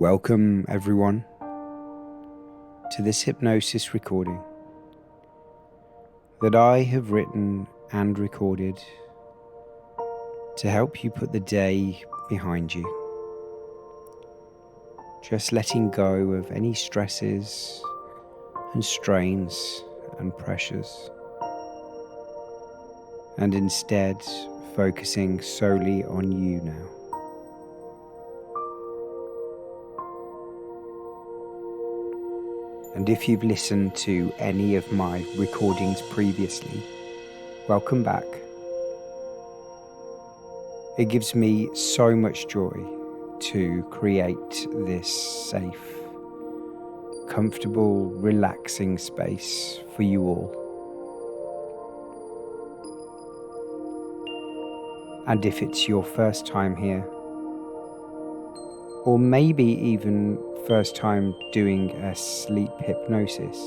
Welcome everyone to this hypnosis recording that I have written and recorded to help you put the day behind you. Just letting go of any stresses and strains and pressures, and instead focusing solely on you now. And if you've listened to any of my recordings previously, welcome back. It gives me so much joy to create this safe, comfortable, relaxing space for you all. And if it's your first time here, or maybe even first time doing a sleep hypnosis,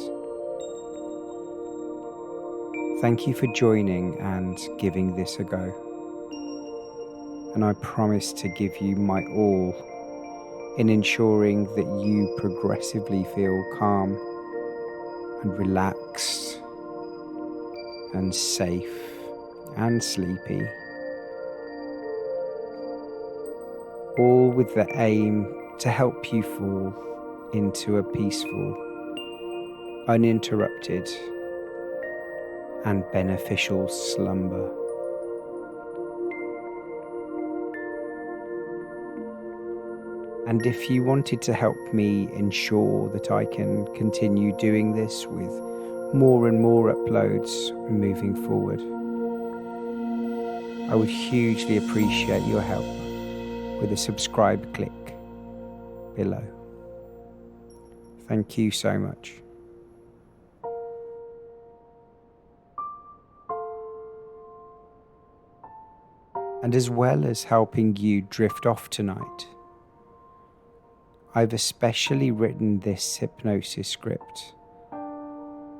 thank you for joining and giving this a go. And I promise to give you my all in ensuring that you progressively feel calm and relaxed and safe and sleepy, all with the aim to help you fall into a peaceful, uninterrupted, and beneficial slumber. And if you wanted to help me ensure that I can continue doing this with more and more uploads moving forward, I would hugely appreciate your help with a subscribe click below. Thank you so much. And as well as helping you drift off tonight, I've especially written this hypnosis script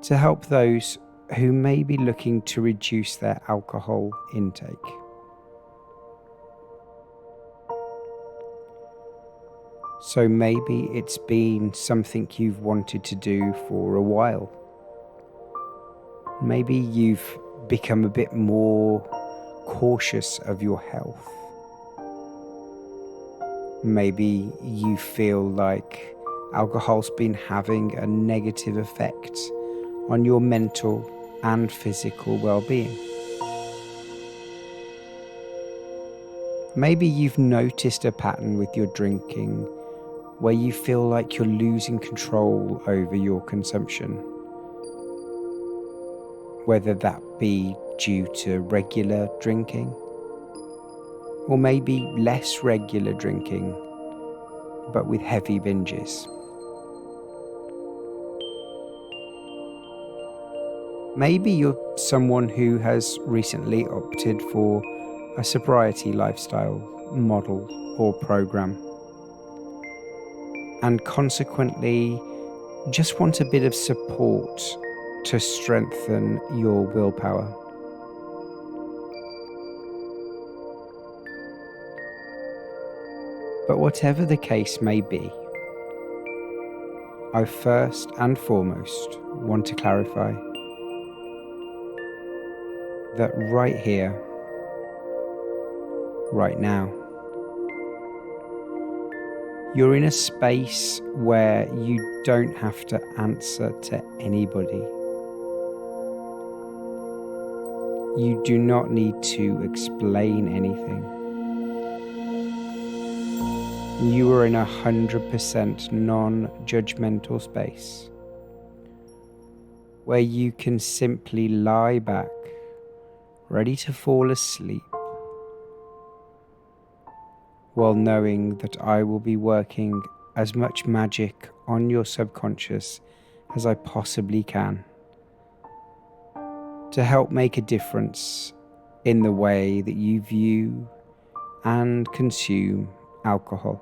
to help those who may be looking to reduce their alcohol intake. So maybe it's been something you've wanted to do for a while. Maybe you've become a bit more cautious of your health. Maybe you feel like alcohol's been having a negative effect on your mental and physical well-being. Maybe you've noticed a pattern with your drinking where you feel like you're losing control over your consumption, whether that be due to regular drinking, or maybe less regular drinking, but with heavy binges. Maybe you're someone who has recently opted for a sobriety lifestyle model or program, and consequently just want a bit of support to strengthen your willpower. But whatever the case may be, I first and foremost want to clarify that right here, right now, you're in a space where you don't have to answer to anybody. You do not need to explain anything. You are in 100% non-judgmental space where you can simply lie back, ready to fall asleep, while knowing that I will be working as much magic on your subconscious as I possibly can to help make a difference in the way that you view and consume alcohol.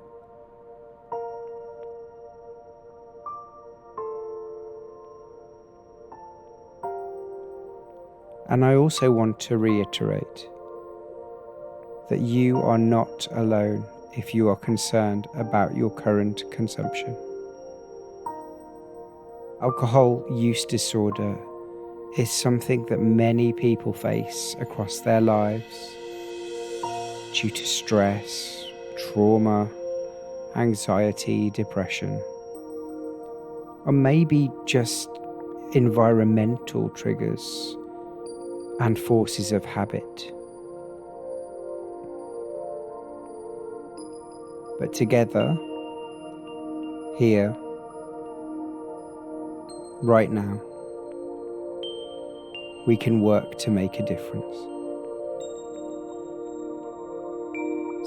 And I also want to reiterate that you are not alone if you are concerned about your current consumption. Alcohol use disorder is something that many people face across their lives due to stress, trauma, anxiety, depression, or maybe just environmental triggers and forces of habit. But together, here, right now, we can work to make a difference.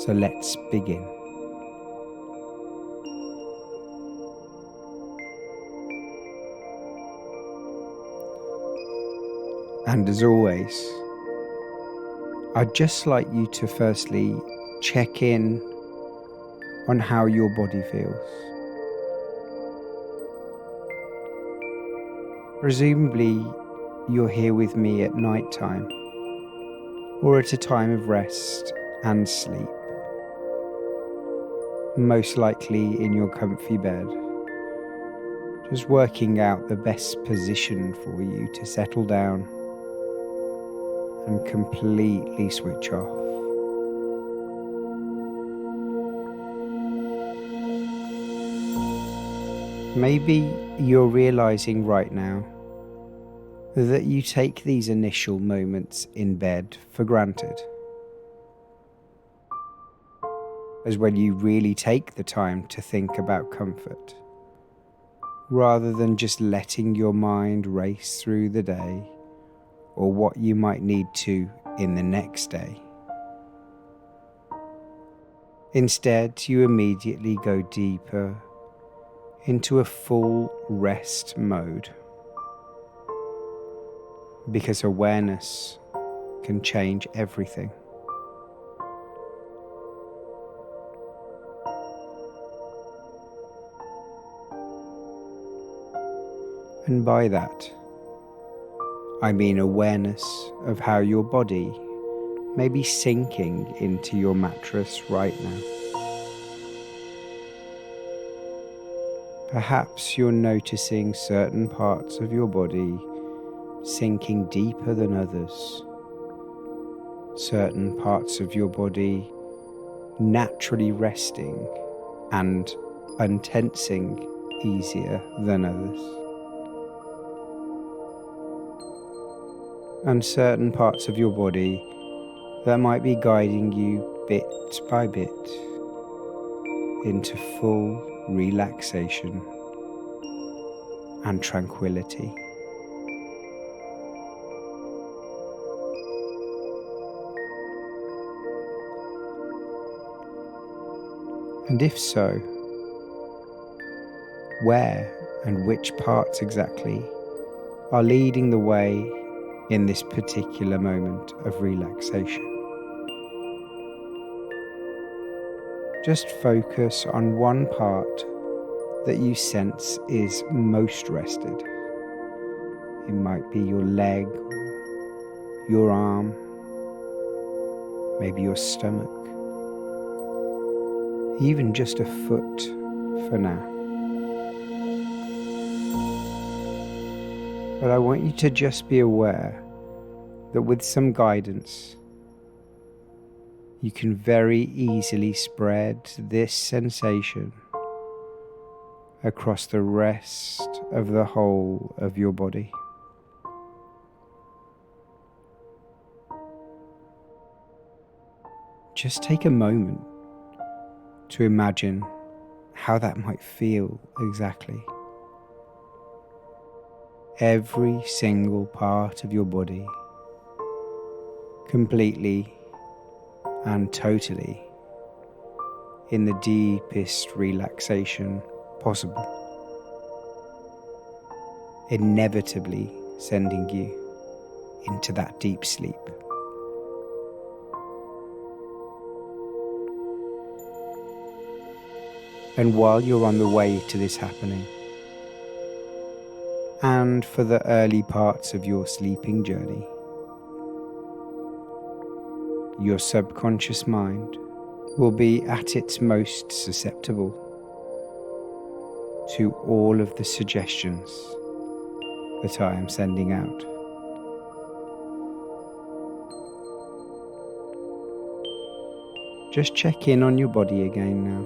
So let's begin. And as always, I'd just like you to firstly check in on how your body feels. Presumably, you're here with me at night time or at a time of rest and sleep, most likely in your comfy bed, just working out the best position for you to settle down and completely switch off. Maybe you're realizing right now that you take these initial moments in bed for granted, as when you really take the time to think about comfort, rather than just letting your mind race through the day or what you might need to in the next day. Instead, you immediately go deeper into a full rest mode, because awareness can change everything. And by that, I mean awareness of how your body may be sinking into your mattress right now. Perhaps you're noticing certain parts of your body sinking deeper than others. Certain parts of your body naturally resting and untensing easier than others. And certain parts of your body that might be guiding you bit by bit into full relaxation and tranquility. And if so, where and which parts exactly are leading the way in this particular moment of relaxation? Just focus on one part that you sense is most rested. It might be your leg, your arm, maybe your stomach, even just a foot for now. But I want you to just be aware that with some guidance, you can very easily spread this sensation across the rest of the whole of your body. Just take a moment to imagine how that might feel exactly. Every single part of your body, completely and totally in the deepest relaxation possible, inevitably sending you into that deep sleep. And while you're on the way to this happening, and for the early parts of your sleeping journey, your subconscious mind will be at its most susceptible to all of the suggestions that I am sending out. Just check in on your body again now.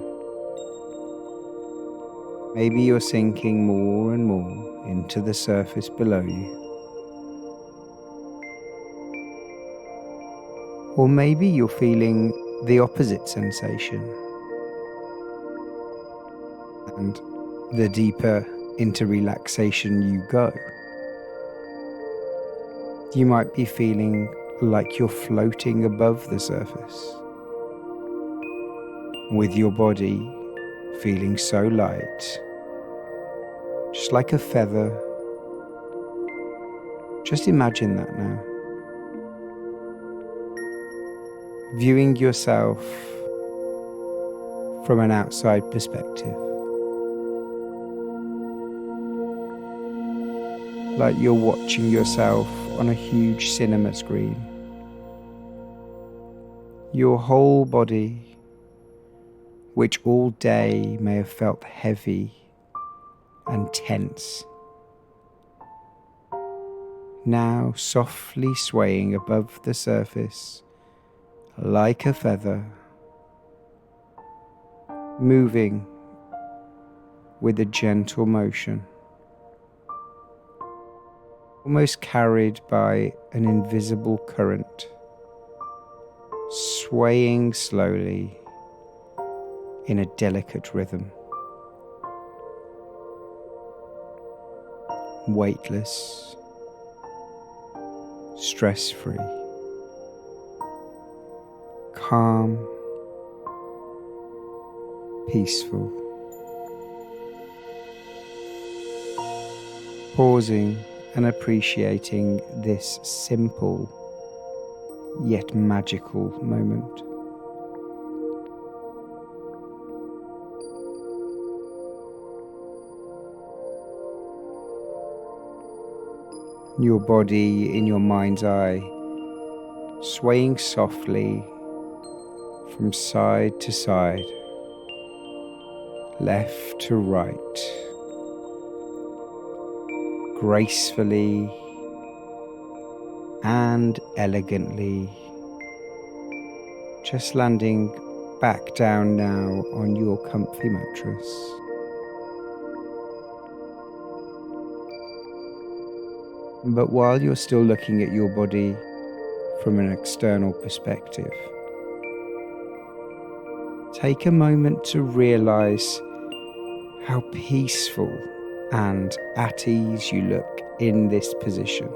Maybe you're sinking more and more into the surface below you. Or maybe you're feeling the opposite sensation. And the deeper into relaxation you go, you might be feeling like you're floating above the surface, with your body feeling so light, just like a feather. Just imagine that now. Viewing yourself from an outside perspective, like you're watching yourself on a huge cinema screen. Your whole body, which all day may have felt heavy and tense, now softly swaying above the surface like a feather, moving with a gentle motion, almost carried by an invisible current, swaying slowly in a delicate rhythm. Weightless, stress-free, calm, peaceful. Pausing and appreciating this simple yet magical moment. Your body in your mind's eye, swaying softly from side to side, left to right, gracefully and elegantly, just landing back down now on your comfy mattress. But while you're still looking at your body from an external perspective, take a moment to realize how peaceful and at ease you look in this position.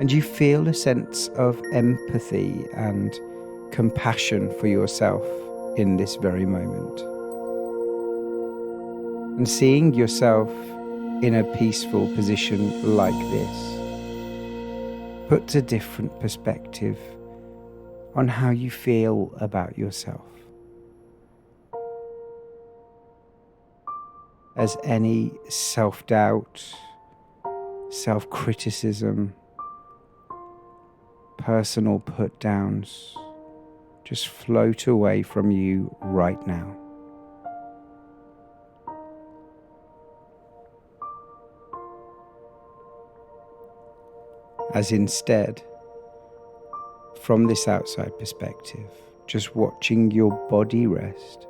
And you feel a sense of empathy and compassion for yourself in this very moment. And seeing yourself in a peaceful position like this puts a different perspective on how you feel about yourself. As any self-doubt, self-criticism, personal put-downs just float away from you right now. As instead, from this outside perspective, just watching your body rest,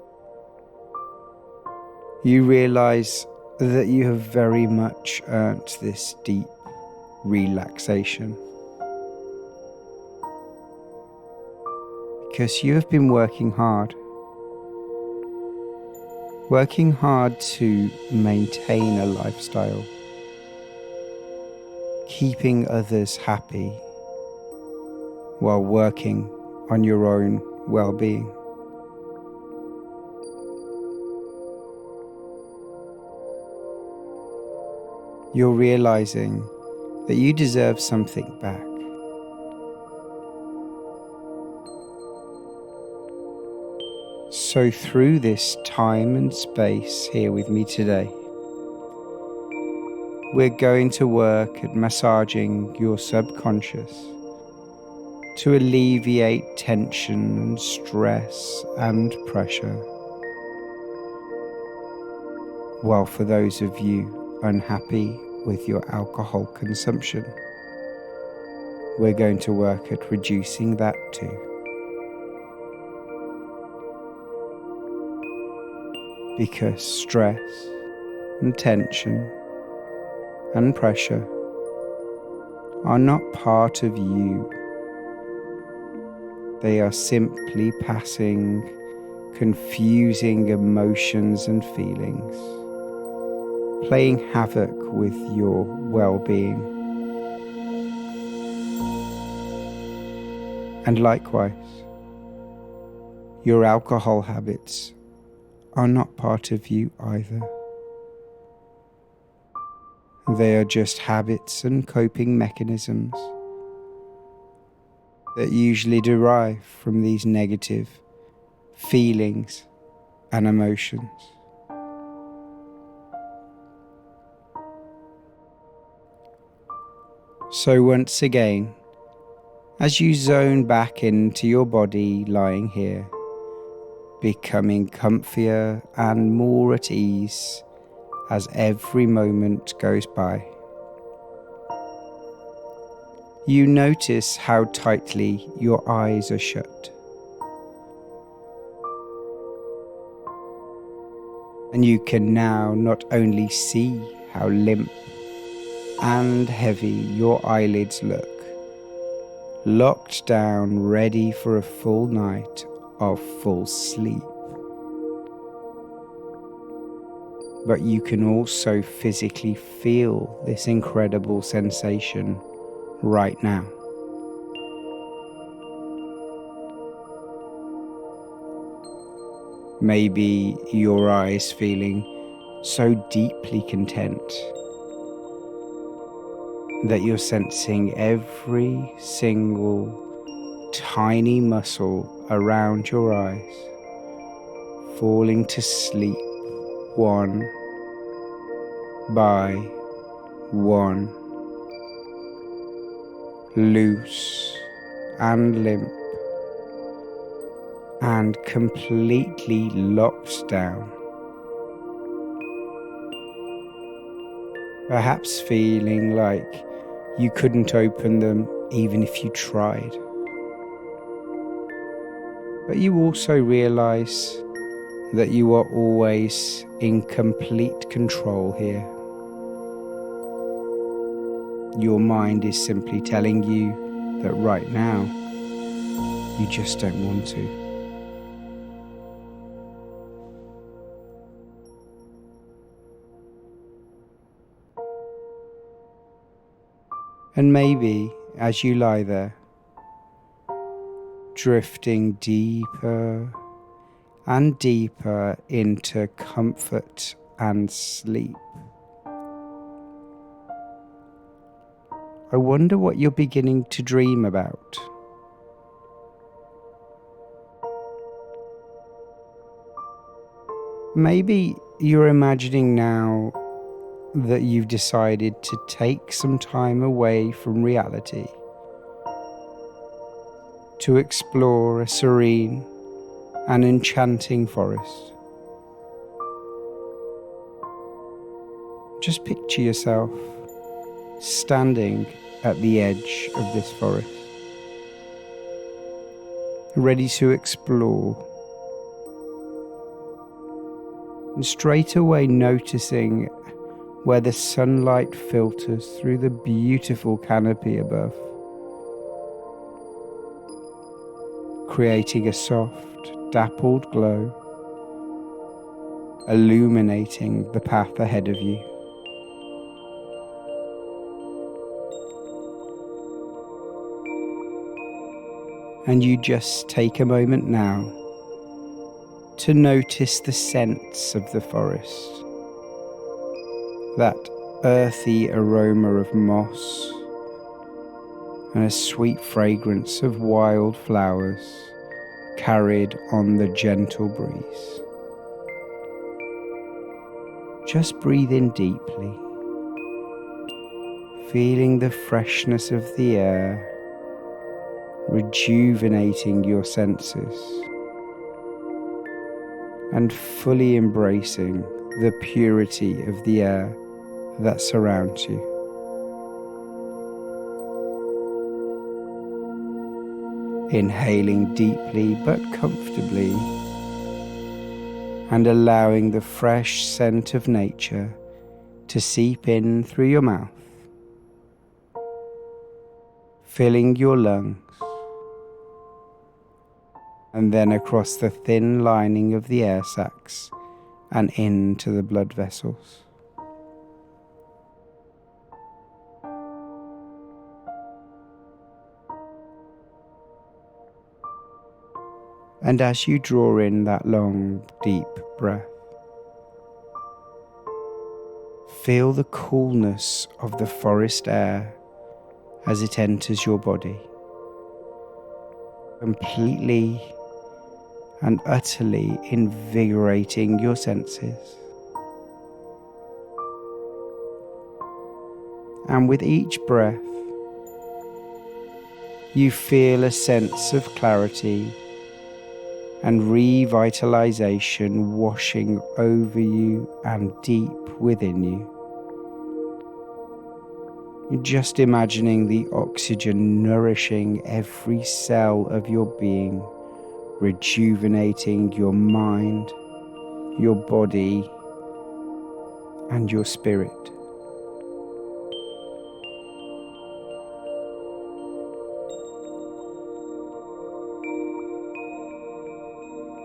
you realize that you have very much earned this deep relaxation. Because you have been working hard to maintain a lifestyle, keeping others happy while working on your own well-being. You're realizing that you deserve something back. So through this time and space here with me today, we're going to work at massaging your subconscious to alleviate tension and stress and pressure. While for those of you unhappy with your alcohol consumption, we're going to work at reducing that too. Because stress and tension and pressure are not part of you. They are simply passing, confusing emotions and feelings, playing havoc with your well-being. And likewise, your alcohol habits are not part of you either. They are just habits and coping mechanisms that usually derive from these negative feelings and emotions. So once again, as you zone back into your body lying here, becoming comfier and more at ease as every moment goes by, you notice how tightly your eyes are shut. And you can now not only see how limp and heavy your eyelids look, locked down, ready for a full night of full sleep, but you can also physically feel this incredible sensation right now. Maybe your eyes feeling so deeply content that you're sensing every single tiny muscle around your eyes falling to sleep one by one, loose and limp and completely locked down. Perhaps feeling like you couldn't open them even if you tried. But you also realize that you are always in complete control here. Your mind is simply telling you that right now you just don't want to. And maybe as you lie there, drifting deeper and deeper into comfort and sleep, I wonder what you're beginning to dream about. Maybe you're imagining now that you've decided to take some time away from reality to explore a serene and enchanting forest. Just picture yourself standing at the edge of this forest, ready to explore, and straight away noticing where the sunlight filters through the beautiful canopy above, creating a soft, dappled glow, illuminating the path ahead of you. And you just take a moment now to notice the scents of the forest, that earthy aroma of moss and a sweet fragrance of wild flowers carried on the gentle breeze. Just breathe in deeply, feeling the freshness of the air rejuvenating your senses and fully embracing the purity of the air that surrounds you. Inhaling deeply but comfortably and allowing the fresh scent of nature to seep in through your mouth, filling your lungs and then across the thin lining of the air sacs and into the blood vessels. And as you draw in that long, deep breath, feel the coolness of the forest air as it enters your body, completely and utterly invigorating your senses. And with each breath, you feel a sense of clarity and revitalization washing over you and deep within you. You're just imagining the oxygen nourishing every cell of your being, rejuvenating your mind, your body, and your spirit.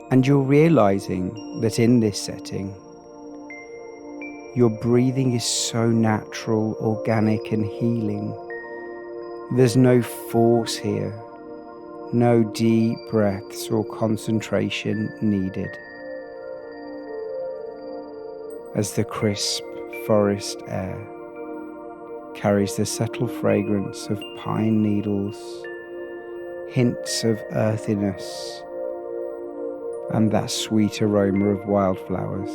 And you're realizing that in this setting, your breathing is so natural, organic, and healing. There's no force here, no deep breaths or concentration needed. As the crisp forest air carries the subtle fragrance of pine needles, hints of earthiness, and that sweet aroma of wildflowers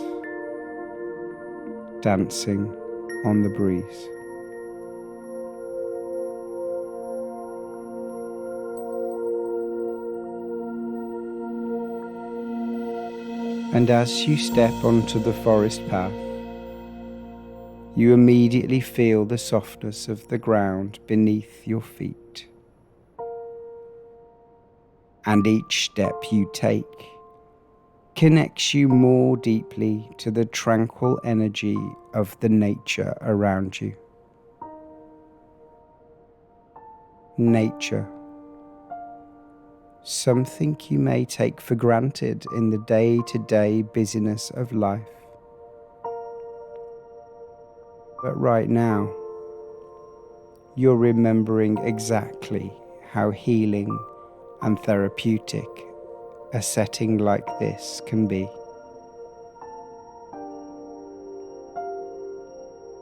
dancing on the breeze. And as you step onto the forest path, you immediately feel the softness of the ground beneath your feet. And each step you take connects you more deeply to the tranquil energy of the nature around you. Nature, something you may take for granted in the day-to-day busyness of life. But right now, you're remembering exactly how healing and therapeutic a setting like this can be.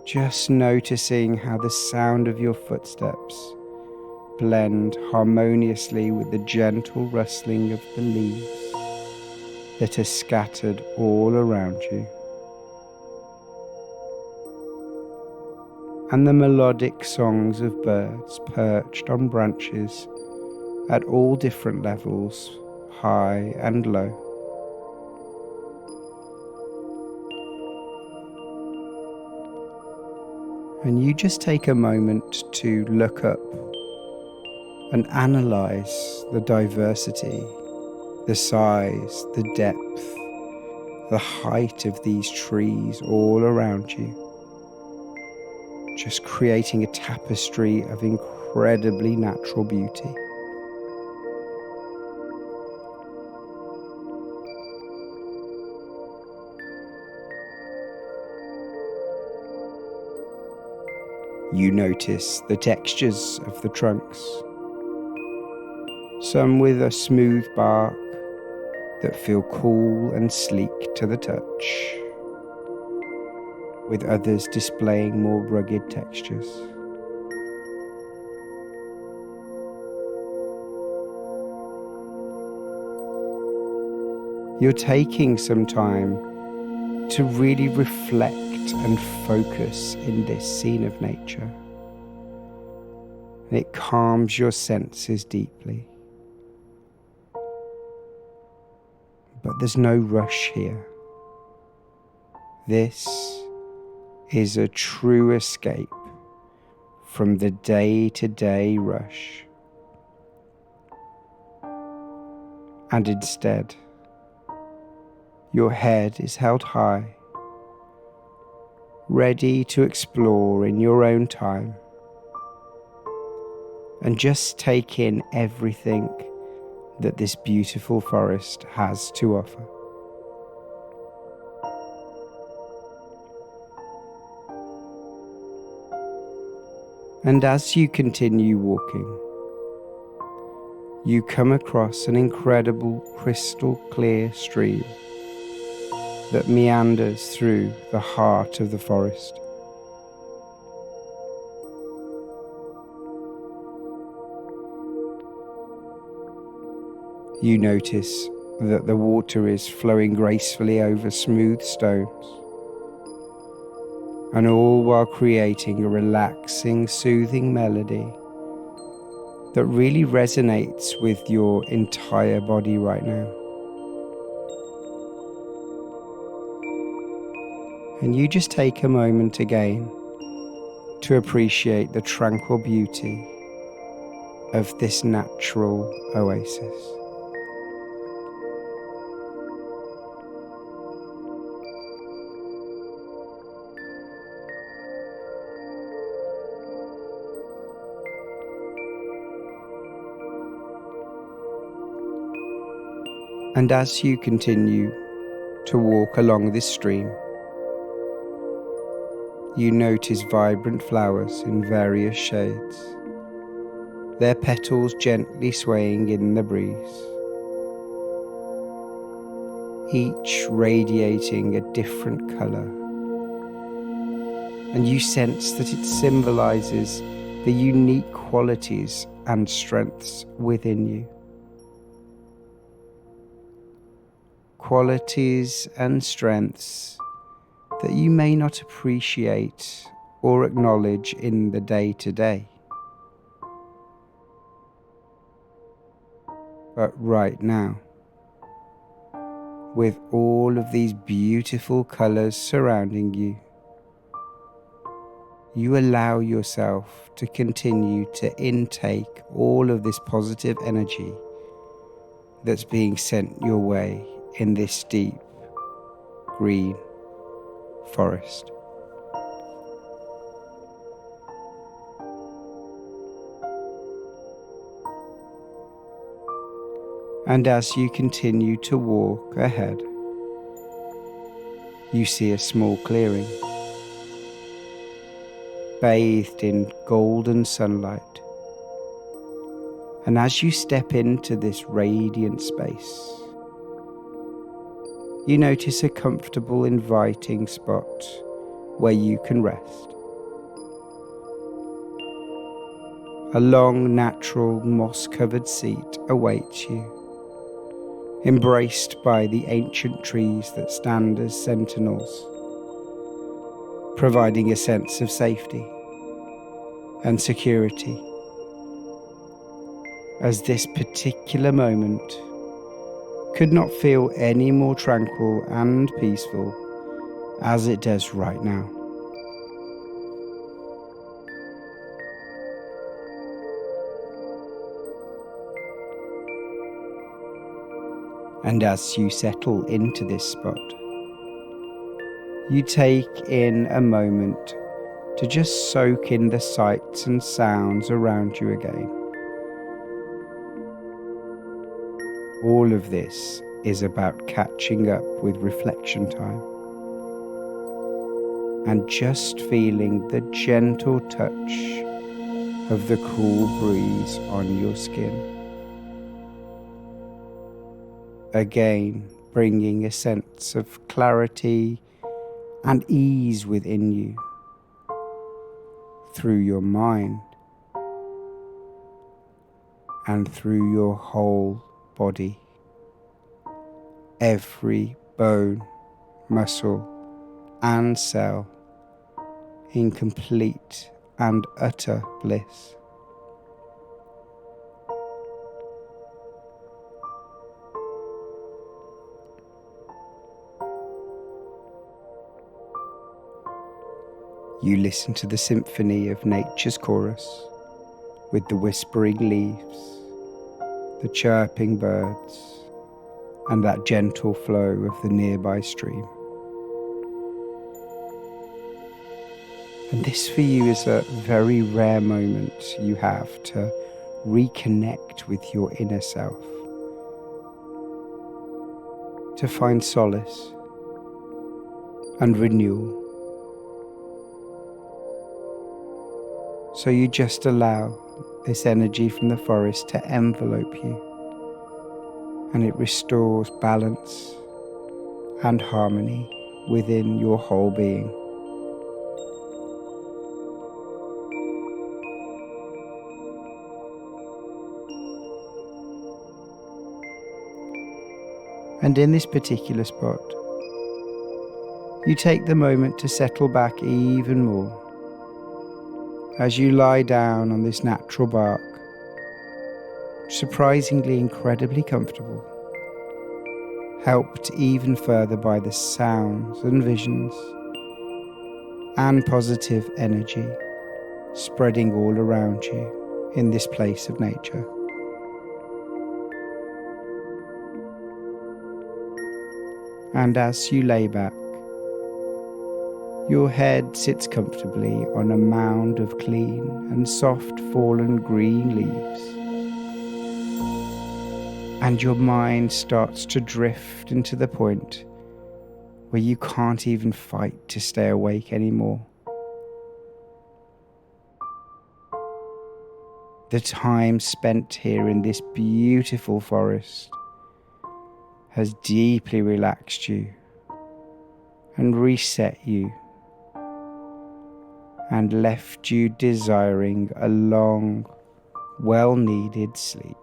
Just noticing how the sound of your footsteps blend harmoniously with the gentle rustling of the leaves that are scattered all around you, and the melodic songs of birds perched on branches at all different levels, high and low. And you just take a moment to look up and analyze the diversity, the size, the depth, the height of these trees all around you, just creating a tapestry of incredibly natural beauty. You notice the textures of the trunks, some with a smooth bark that feel cool and sleek to the touch, with others displaying more rugged textures. You're taking some time to really reflect and focus in this scene of nature. And it calms your senses deeply. But there's no rush here. This is a true escape from the day-to-day rush. And instead, your head is held high, ready to explore in your own time, and just take in everything that this beautiful forest has to offer. And as you continue walking, you come across an incredible crystal clear stream that meanders through the heart of the forest. You notice that the water is flowing gracefully over smooth stones, and all while creating a relaxing, soothing melody that really resonates with your entire body right now. And you just take a moment again to appreciate the tranquil beauty of this natural oasis. And as you continue to walk along this stream, you notice vibrant flowers in various shades, their petals gently swaying in the breeze, each radiating a different colour. And you sense that it symbolises the unique qualities and strengths within you. Qualities and strengths that you may not appreciate or acknowledge in the day-to-day. But right now, with all of these beautiful colours surrounding you, you allow yourself to continue to intake all of this positive energy that's being sent your way in this deep green forest. And as you continue to walk ahead, you see a small clearing, bathed in golden sunlight. And as you step into this radiant space, you notice a comfortable, inviting spot where you can rest. A long, natural, moss-covered seat awaits you, embraced by the ancient trees that stand as sentinels, providing a sense of safety and security, as this particular moment could not feel any more tranquil and peaceful as it does right now. And as you settle into this spot, you take in a moment to just soak in the sights and sounds around you again. All of this is about catching up with reflection time and just feeling the gentle touch of the cool breeze on your skin. Again, bringing a sense of clarity and ease within you through your mind and through your whole body. Every bone, muscle, and cell in complete and utter bliss. You listen to the symphony of nature's chorus, with the whispering leaves, the chirping birds, and that gentle flow of the nearby stream. And this for you is a very rare moment you have to reconnect with your inner self, to find solace and renewal. So you just allow this energy from the forest to envelope you, and it restores balance and harmony within your whole being. And in this particular spot, you take the moment to settle back even more as you lie down on this natural bark, surprisingly incredibly comfortable, helped even further by the sounds and visions and positive energy spreading all around you in this place of nature. And as you lay back, your head sits comfortably on a mound of clean and soft fallen green leaves, and your mind starts to drift into the point where you can't even fight to stay awake anymore. The time spent here in this beautiful forest has deeply relaxed you and reset you and left you desiring a long, well-needed sleep.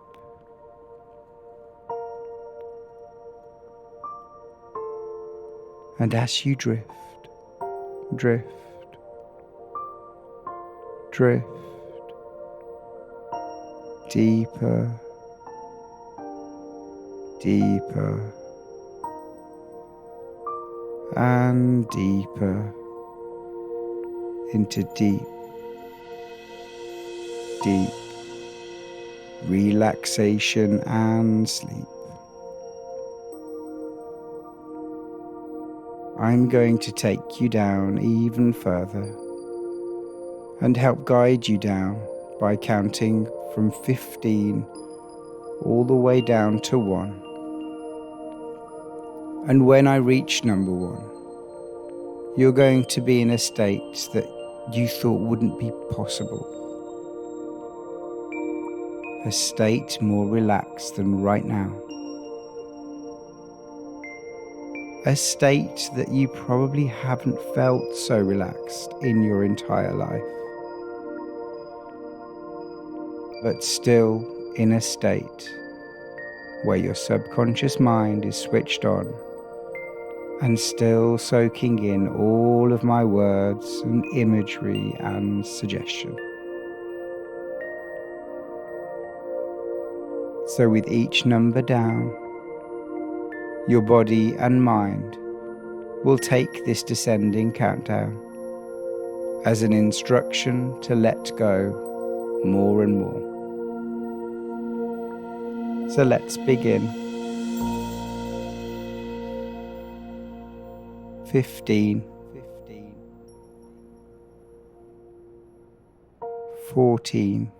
And as you drift, drift, drift deeper, deeper, and deeper into deep, deep relaxation and sleep, I'm going to take you down even further and help guide you down by counting from 15 all the way down to 1. And when I reach number 1, you're going to be in a state that you thought wouldn't be possible. A state more relaxed than right now. A state that you probably haven't felt so relaxed in your entire life. But still in a state where your subconscious mind is switched on and still soaking in all of my words and imagery and suggestion. So with each number down, your body and mind will take this descending countdown as an instruction to let go more and more. So let's begin. 15, 14,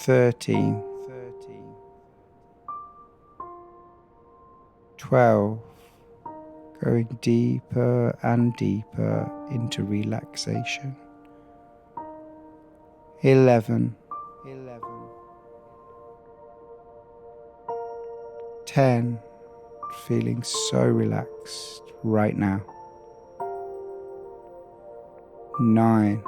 13, 12, going deeper and deeper into relaxation. 11, 10, feeling so relaxed right now. 9,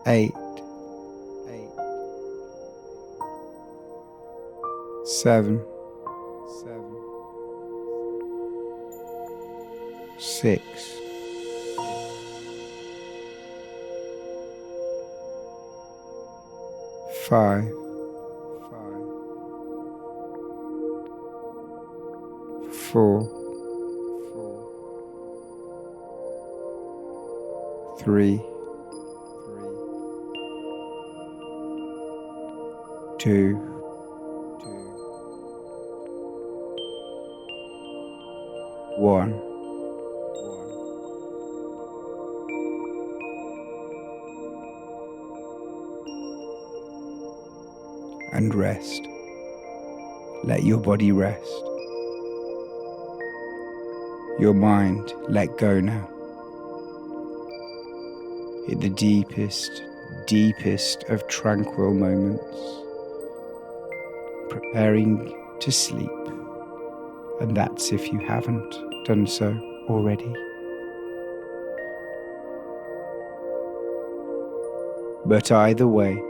8, 7, 6, 5, 4, 3, 2, 1. And rest. Let your body rest. Your mind let go now. In the deepest of tranquil moments, preparing to sleep, and that's if you haven't done so already. But either way,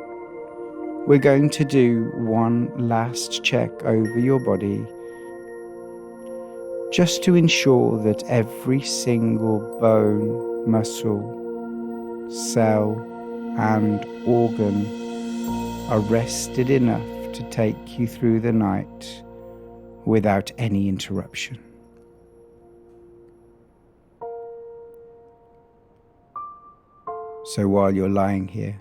we're going to do one last check over your body, just to ensure that every single bone, muscle, cell and organ are rested enough to take you through the night without any interruption. So while you're lying here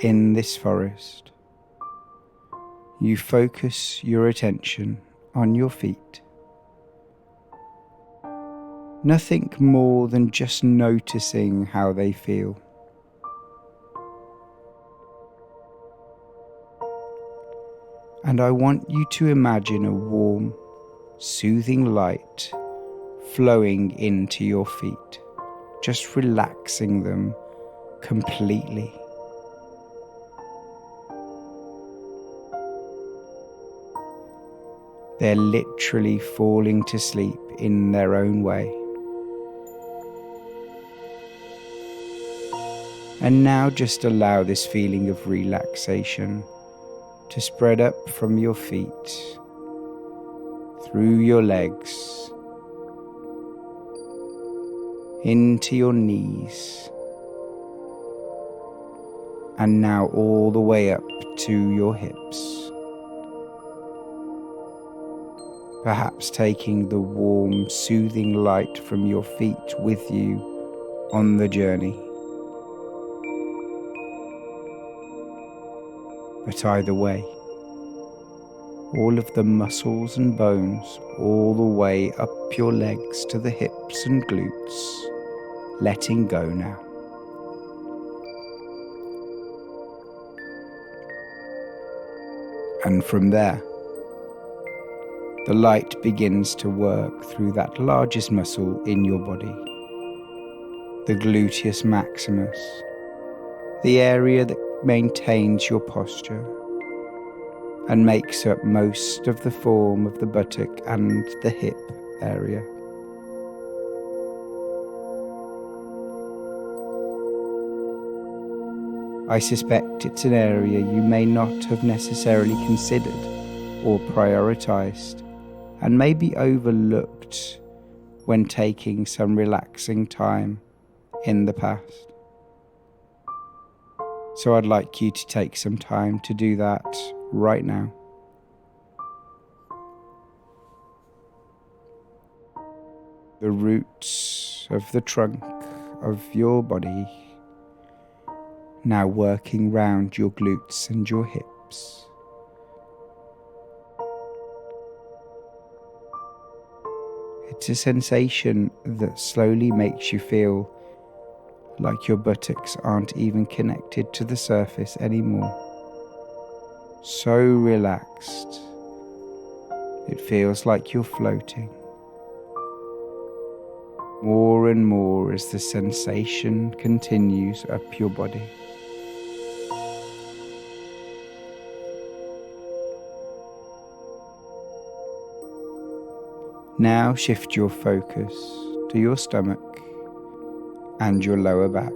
in this forest, you focus your attention on your feet. Nothing more than just noticing how they feel. And I want you to imagine a warm, soothing light flowing into your feet, just relaxing them completely. They're literally falling to sleep in their own way. And now just allow this feeling of relaxation to spread up from your feet, through your legs, into your knees, and now all the way up to your hips. Perhaps taking the warm, soothing light from your feet with you on the journey. But either way, all of the muscles and bones all the way up your legs to the hips and glutes, letting go now. And from there, the light begins to work through that largest muscle in your body, the gluteus maximus, the area that maintains your posture and makes up most of the form of the buttock and the hip area. I suspect it's an area you may not have necessarily considered or prioritized, and may be overlooked when taking some relaxing time in the past. So I'd like you to take some time to do that right now. The roots of the trunk of your body now working round your glutes and your hips. It's a sensation that slowly makes you feel like your buttocks aren't even connected to the surface anymore. So relaxed, it feels like you're floating. More and more as the sensation continues up your body. Now shift your focus to your stomach and your lower back.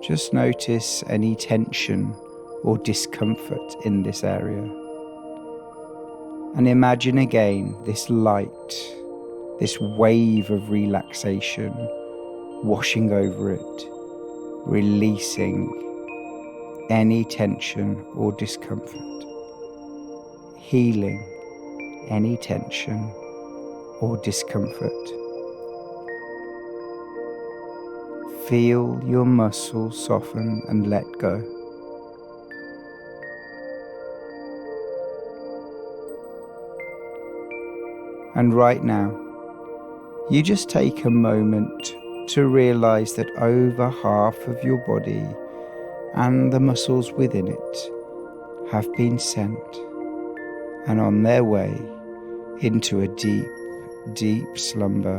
Just notice any tension or discomfort in this area. And imagine again this light, this wave of relaxation washing over it, releasing any tension or discomfort. healing any tension or discomfort. Feel your muscles soften and let go. And right now, you just take a moment to realize that over half of your body and the muscles within it have been sent and on their way into a deep, deep slumber,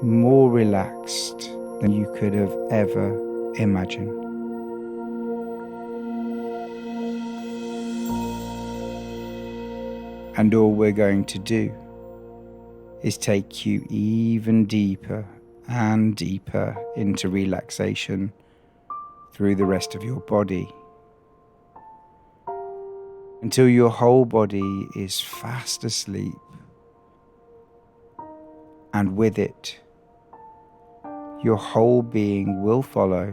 more relaxed than you could have ever imagined. And all we're going to do is take you even deeper and deeper into relaxation through the rest of your body, until your whole body is fast asleep, and with it, your whole being will follow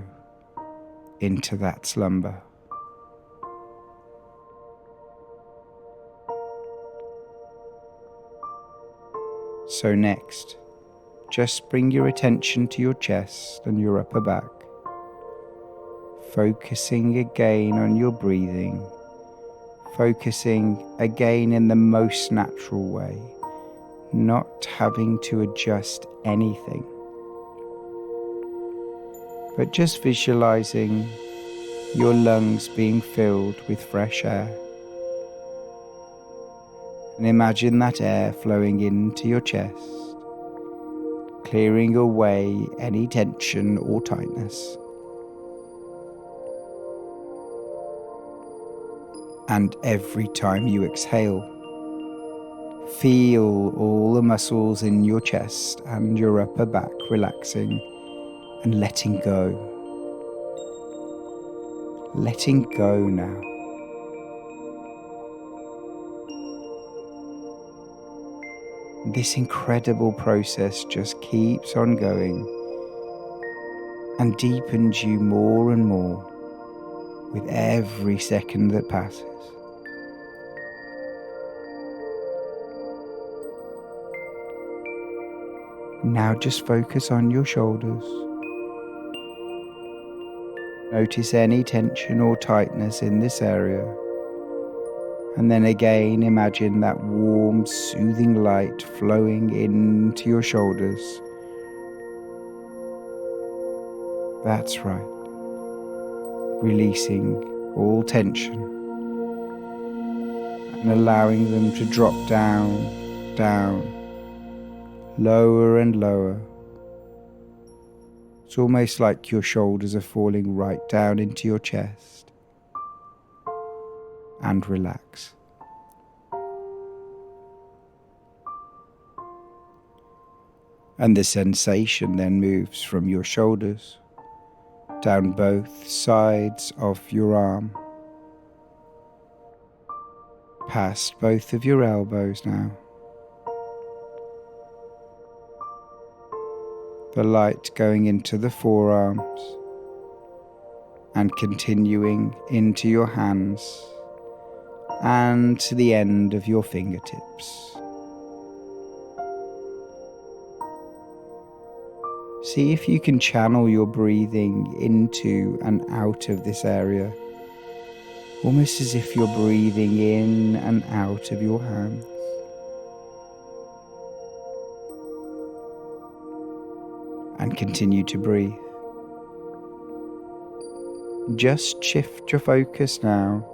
into that slumber. So next, just bring your attention to your chest and your upper back, focusing again on your breathing, focusing again in the most natural way, not having to adjust anything, but just visualizing your lungs being filled with fresh air. And imagine that air flowing into your chest, clearing away any tension or tightness. And every time you exhale, feel all the muscles in your chest and your upper back relaxing and letting go. Letting go now. This incredible process just keeps on going and deepens you more and more with every second that passes. Now just focus on your shoulders. Notice any tension or tightness in this area. And then again, imagine that warm, soothing light flowing into your shoulders. That's right. Releasing all tension and allowing them to drop down, down, lower and lower. It's almost like your shoulders are falling right down into your chest. And relax. And the sensation then moves from your shoulders down both sides of your arm, past both of your elbows now. The light going into the forearms and continuing into your hands and to the end of your fingertips. See if you can channel your breathing into and out of this area, almost as if you're breathing in and out of your hands. And continue to breathe. Just shift your focus now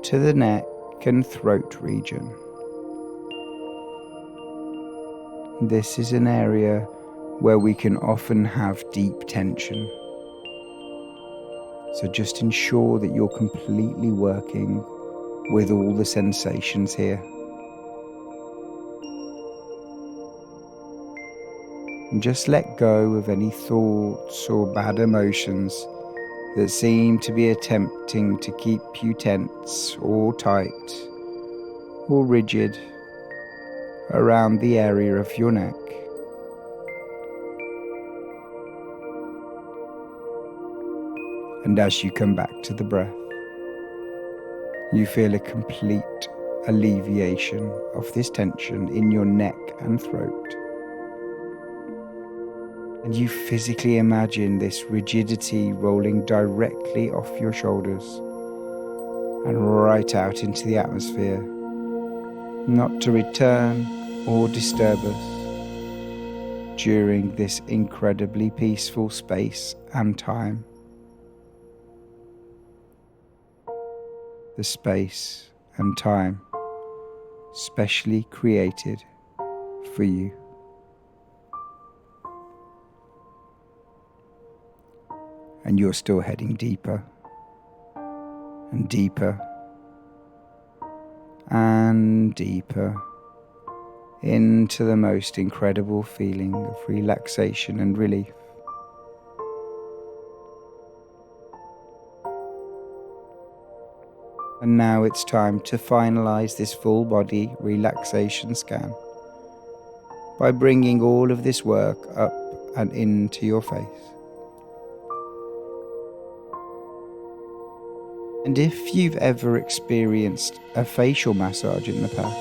to the neck and throat region. This is an area where we can often have deep tension. So just ensure that you're completely working with all the sensations here. And just let go of any thoughts or bad emotions that seem to be attempting to keep you tense or tight or rigid around the area of your neck. And as you come back to the breath, You feel a complete alleviation of this tension in your neck and throat. And you physically imagine this rigidity rolling directly off your shoulders and right out into the atmosphere, not to return or disturb us during this incredibly peaceful space and time. The space and time specially created for you. And you're still heading deeper and deeper and deeper into the most incredible feeling of relaxation and relief. And now it's time to finalize this full body relaxation scan by bringing all of this work up and into your face. And if you've ever experienced a facial massage in the past,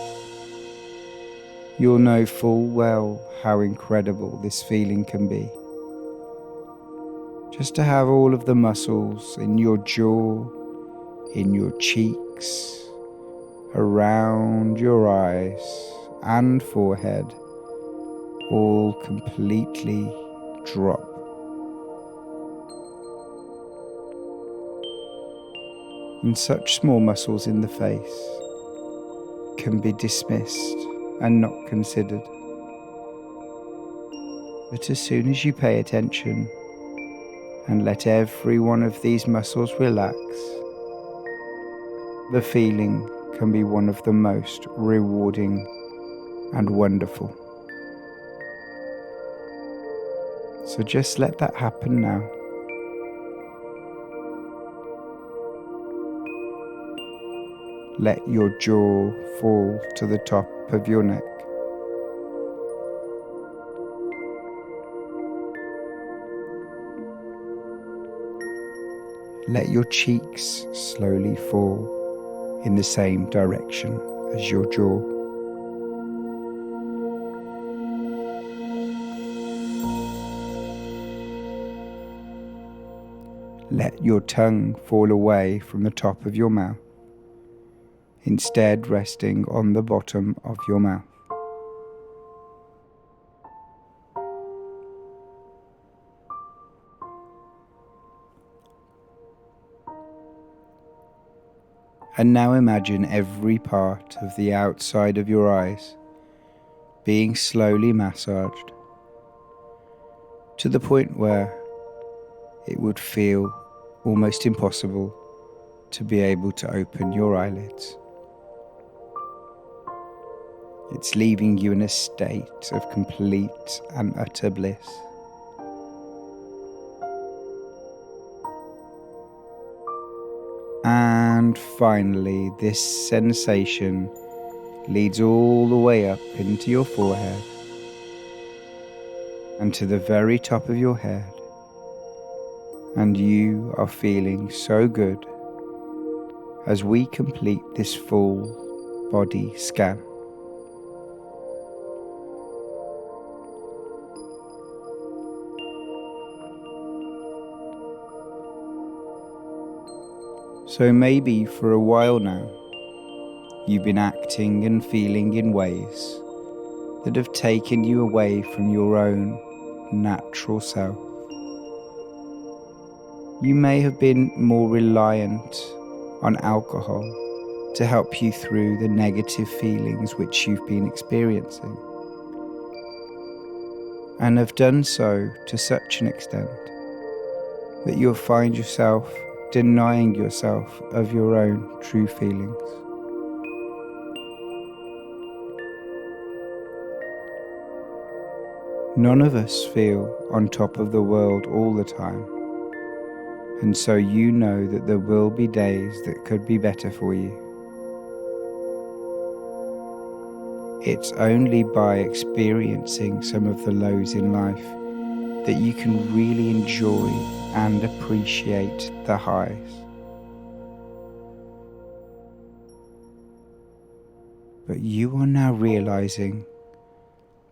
you'll know full well how incredible this feeling can be. Just to have all of the muscles in your jaw, in your cheeks, around your eyes and forehead, all completely drop. And such small muscles in the face can be dismissed and not considered. But as soon as you pay attention and let every one of these muscles relax, the feeling can be one of the most rewarding and wonderful. So just let that happen now. Let your jaw fall to the top of your neck. Let your cheeks slowly fall in the same direction as your jaw. Let your tongue fall away from the top of your mouth, instead resting on the bottom of your mouth. And now imagine every part of the outside of your eyes being slowly massaged to the point where it would feel almost impossible to be able to open your eyelids. It's leaving you in a state of complete and utter bliss. And finally, this sensation leads all the way up into your forehead and to the very top of your head. And you are feeling so good as we complete this full body scan. So maybe for a while now, you've been acting and feeling in ways that have taken you away from your own natural self. You may have been more reliant on alcohol to help you through the negative feelings which you've been experiencing, and have done so to such an extent that you'll find yourself denying yourself of your own true feelings. None of us feel on top of the world all the time, and so you know that there will be days that could be better for you. It's only by experiencing some of the lows in life that you can really enjoy and appreciate the highs. But you are now realizing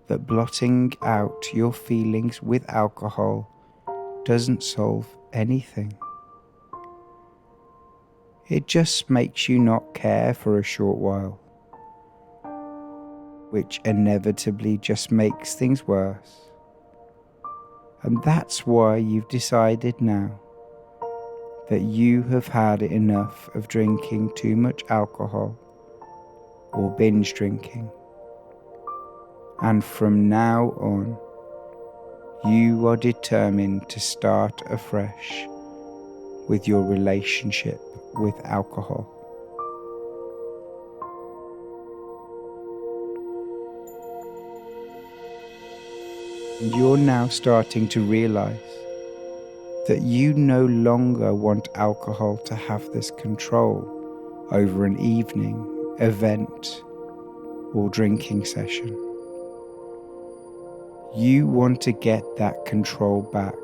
that blotting out your feelings with alcohol doesn't solve anything. It just makes you not care for a short while, which inevitably just makes things worse. And that's why you've decided now that you have had enough of drinking too much alcohol or binge drinking. And from now on, you are determined to start afresh with your relationship with alcohol. And you're now starting to realize that you no longer want alcohol to have this control over an evening, event, or drinking session. You want to get that control back.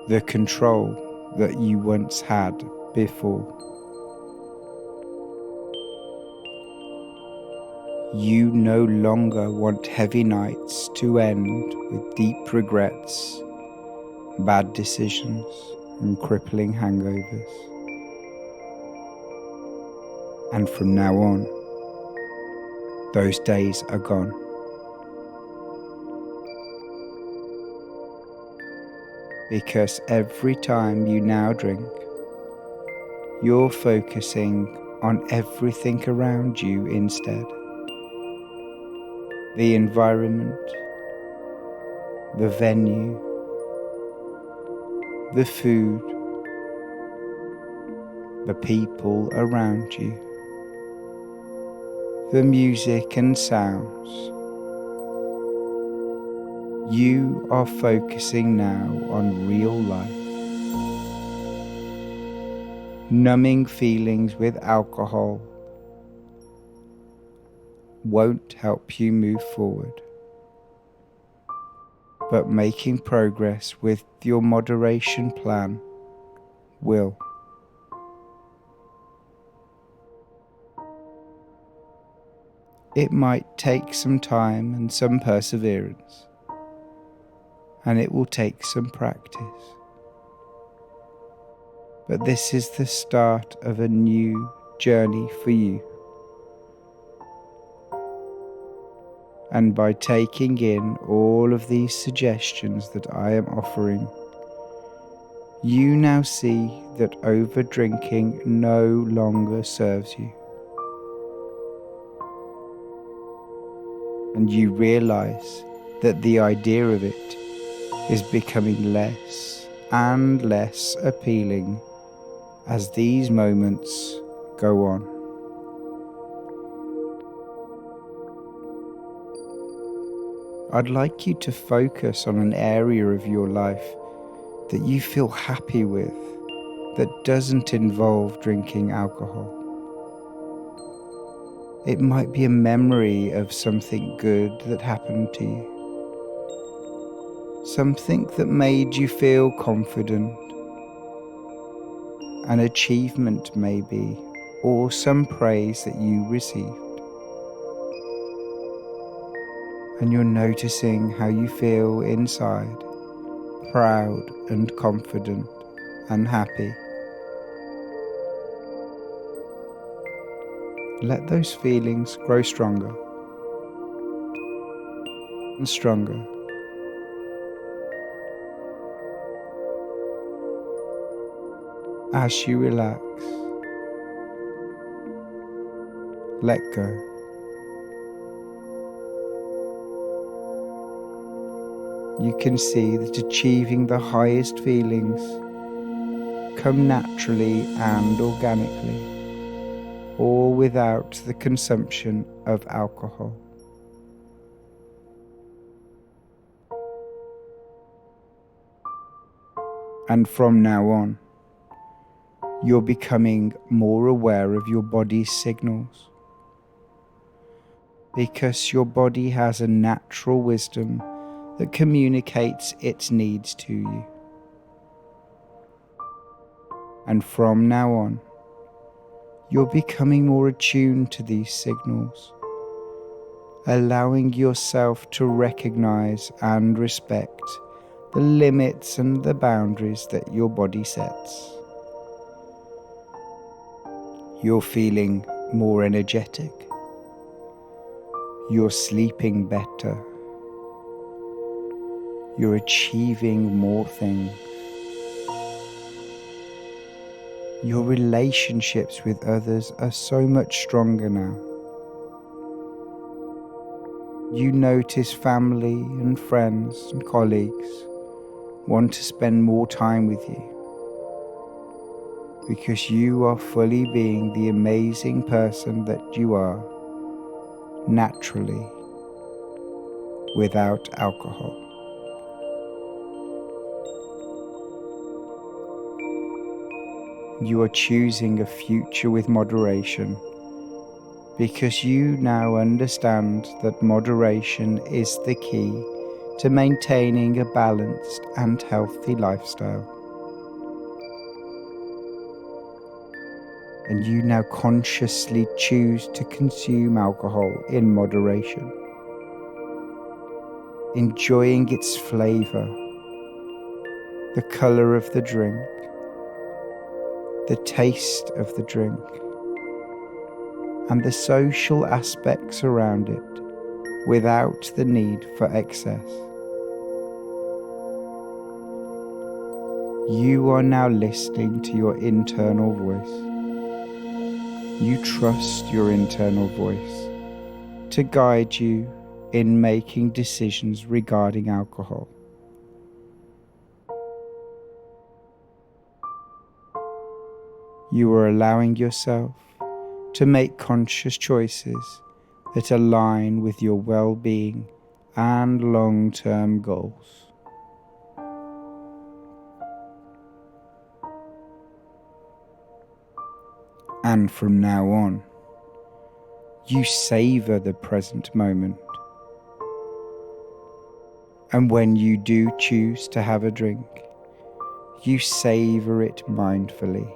The control that you once had before. You no longer want heavy nights to end with deep regrets, bad decisions, and crippling hangovers. And from now on, those days are gone. Because every time you now drink, you're focusing on everything around you instead. The environment, the venue, the food, the people around you, the music and sounds. You are focusing now on real life. Numbing feelings with alcohol won't help you move forward, but making progress with your moderation plan will. It might take some time and some perseverance, and it will take some practice. But this is the start of a new journey for you. And by taking in all of these suggestions that I am offering, you now see that over-drinking no longer serves you. And you realize that the idea of it is becoming less and less appealing as these moments go on. I'd like you to focus on an area of your life that you feel happy with, that doesn't involve drinking alcohol. It might be a memory of something good that happened to you. Something that made you feel confident. An achievement maybe, or some praise that you received. And you're noticing how you feel inside, proud and confident and happy. Let those feelings grow stronger and stronger. As you relax, let go. You can see that achieving the highest feelings come naturally and organically, or without the consumption of alcohol. And from now on, you're becoming more aware of your body's signals, because your body has a natural wisdom that communicates its needs to you. And from now on, You're becoming more attuned to these signals, allowing yourself to recognize and respect the limits and the boundaries that your body sets. You're feeling more energetic. You're sleeping better. You're achieving more things. Your relationships with others are so much stronger now. You notice family and friends and colleagues want to spend more time with you because you are fully being the amazing person that you are naturally without alcohol. You are choosing a future with moderation because you now understand that moderation is the key to maintaining a balanced and healthy lifestyle. And you now consciously choose to consume alcohol in moderation, enjoying its flavor, the color of the drink, the taste of the drink, and the social aspects around it without the need for excess. You are now listening to your internal voice. You trust your internal voice to guide you in making decisions regarding alcohol. You are allowing yourself to make conscious choices that align with your well-being and long-term goals. And from now on, you savor the present moment. And when you do choose to have a drink, you savor it mindfully.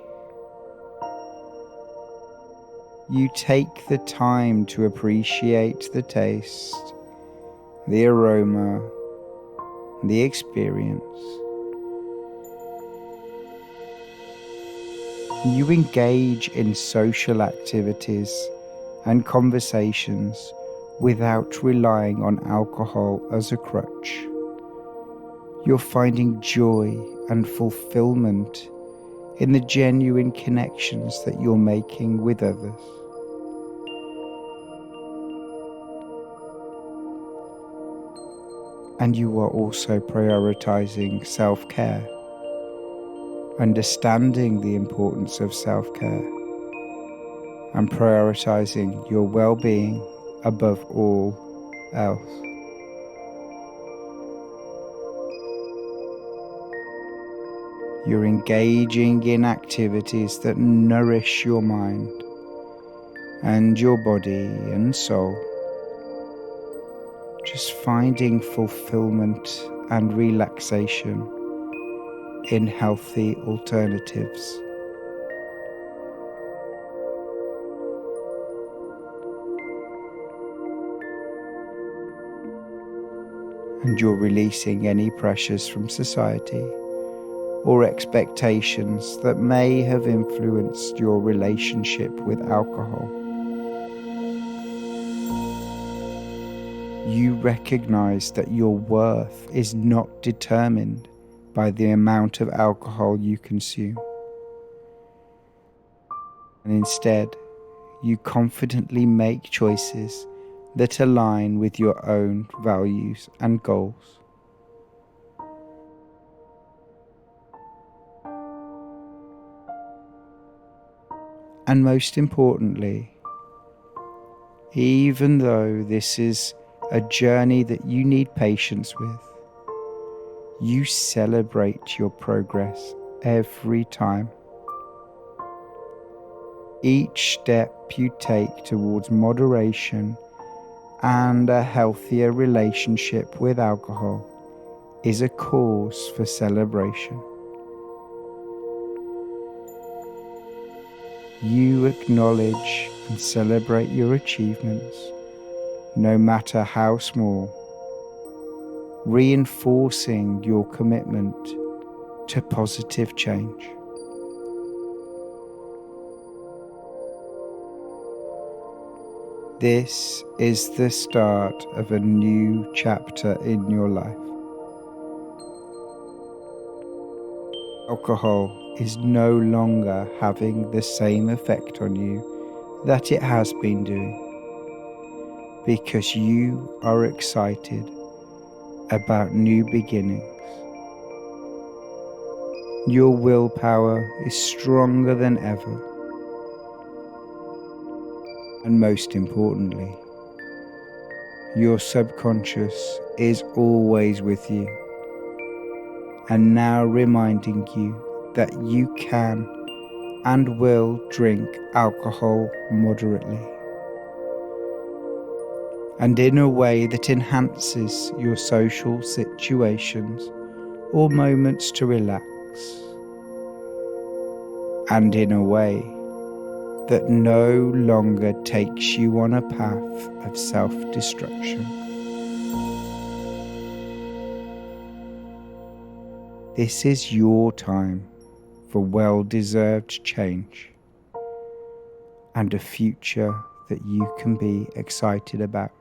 You take the time to appreciate the taste, the aroma, the experience. You engage in social activities and conversations without relying on alcohol as a crutch. You're finding joy and fulfillment in the genuine connections that you're making with others. And you are also prioritizing self-care, understanding the importance of self-care, and prioritizing your well-being above all else. You're engaging in activities that nourish your mind and your body and soul, just finding fulfillment and relaxation in healthy alternatives. And you're releasing any pressures from society or expectations that may have influenced your relationship with alcohol. You recognize that your worth is not determined by the amount of alcohol you consume. And instead, you confidently make choices that align with your own values and goals. And most importantly, even though this is a journey that you need patience with, you celebrate your progress every time. Each step you take towards moderation and a healthier relationship with alcohol is a cause for celebration. You acknowledge and celebrate your achievements, no matter how small, reinforcing your commitment to positive change. This is the start of a new chapter in your life. Alcohol is no longer having the same effect on you that it has been doing, because you are excited about new beginnings. Your willpower is stronger than ever. And most importantly, your subconscious is always with you, and now reminding you that you can and will drink alcohol moderately, and in a way that enhances your social situations or moments to relax, and in a way that no longer takes you on a path of self-destruction. This is your time for well-deserved change and a future that you can be excited about.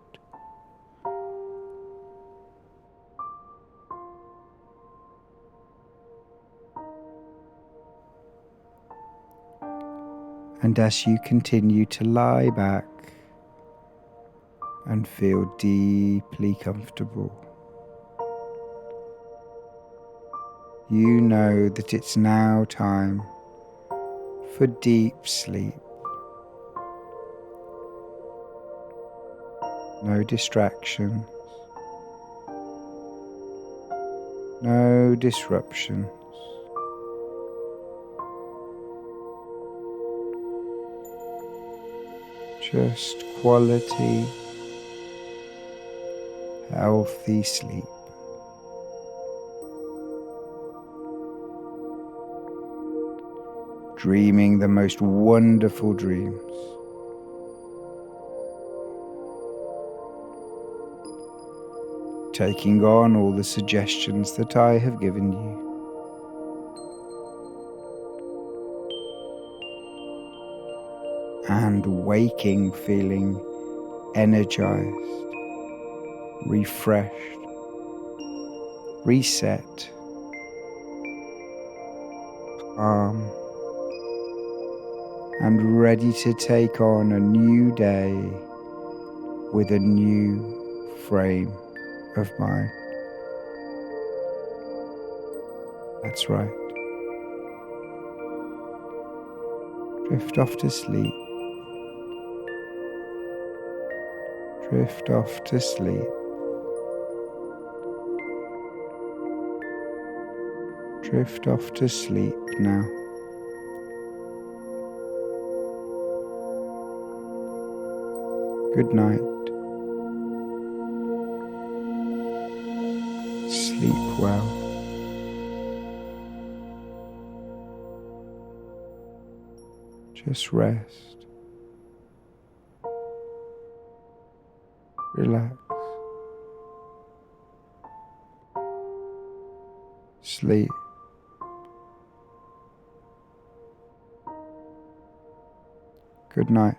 And as you continue to lie back and feel deeply comfortable, you know that it's now time for deep sleep. No distractions, no disruptions. Just quality, healthy sleep. Dreaming the most wonderful dreams. Taking on all the suggestions that I have given you. And waking feeling energized, refreshed, reset, calm, and ready to take on a new day with a new frame of mind. That's right. Drift off to sleep. Drift off to sleep. Drift off to sleep now. Good night. Sleep well. Just rest. Relax. Sleep. Good night.